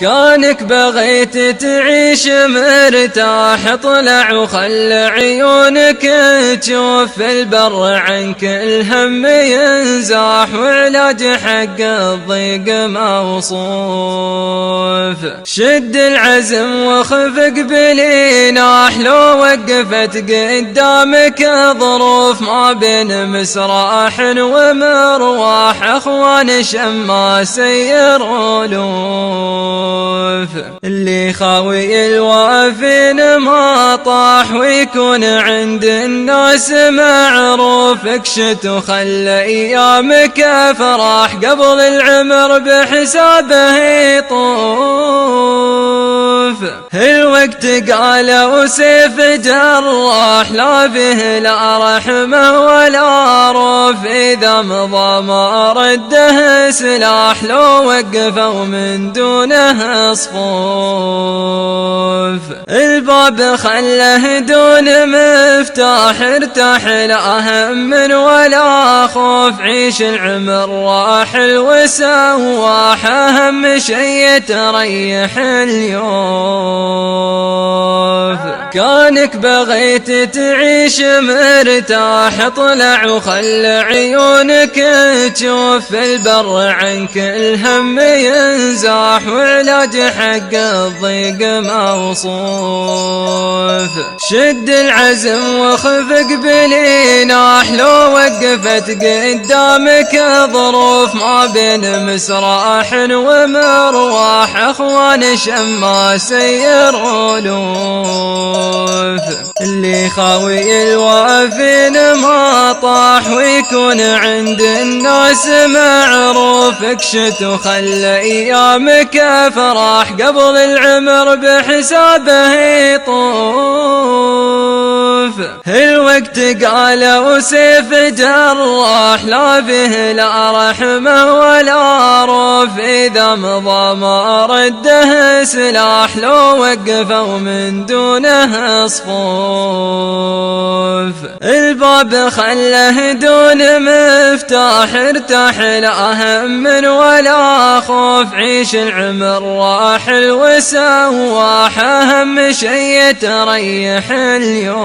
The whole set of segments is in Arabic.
كانك بغيت تعيش مرتاح، اطلع وخل عيونك تشوف البر عنك الهم ينزاح، وعلاج حق الضيق موصوف. شد العزم وخفق باليناح، لو وقفت قدامك ظروف ما بين مسراح ومرواح، اخوان شماس يرولون. اللي خاوي الوافين ما طاح، ويكون عند الناس معروف. اكشت وخل ايامك فراح، قبل العمر بحسابه يطوف. الوقت قال وسيف جراح، لا به لا رحمه ولا روف. اذا مضى ما رده سلاح، لو وقفوا من دونه صفوف. الباب خله دون مفتاح، ارتاح لا هم ولا خوف. عيش العمر راحل وسواح، اهم شي تريح اليوف. كانك بغيت تعيش مرتاح، اطلع وخل عيونك تشوف البر عنك الهم ينزاح، وعلاج حق الضيق موصوف. شد العزم وخفق باليناح، لو وقفت قدامك ظروف ما بين مسراح ومرواح، اخوان شماس يرولوف. اللي خاوي الوافين ما طاح، ويكون عند الناس معروف. اكشت وخل ايامك فراح، قبل العمر بحسابه يطوف. الوقت قال وسيف جراح، لا به لا رحمه ولا روف. اذا مضى ما رده سلاح، لو وقفوا من دونه صفوف. الباب خله دون مفتاح، ارتاح لا هم ولا خوف. عيش العمر راحل وسواح، اهم شي تريح اليوف.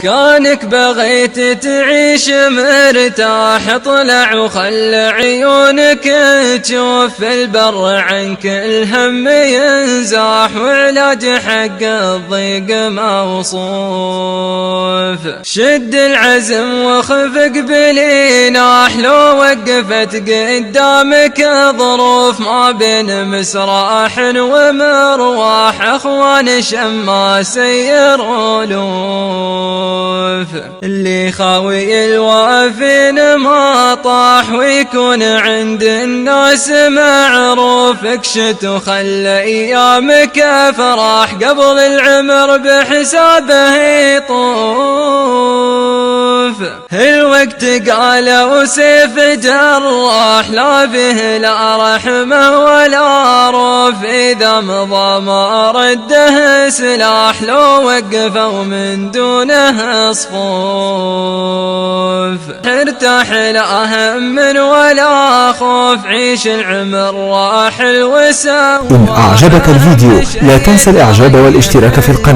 كانك بغيت تعيش مرتاح، اطلع وخل عيونك تشوف البر عنك الهم ينزاح، وعلاج حق الضيق موصوف. شد العزم وخفق باليناح، لو وقفت قدامك ظروف ما بين مسراح ومرواح، اخوان شماس يرولوف. اللي خاوي الوافين ما طاح، ويكون عند الناس معروف. اكشت وخل ايامك فراح، قبل العمر بحسابه يطوف. الوقت قال وسيف جراح، لا به لا رحمه ولا روف. اذا مضى ما رده سلاح، لو وقفوا من دونه صفوف. ارتاح لا هم ولا خوف. عيش العمر راحل وسواح. إن أعجبك الفيديو لا تنسى الإعجاب والاشتراك في القناة.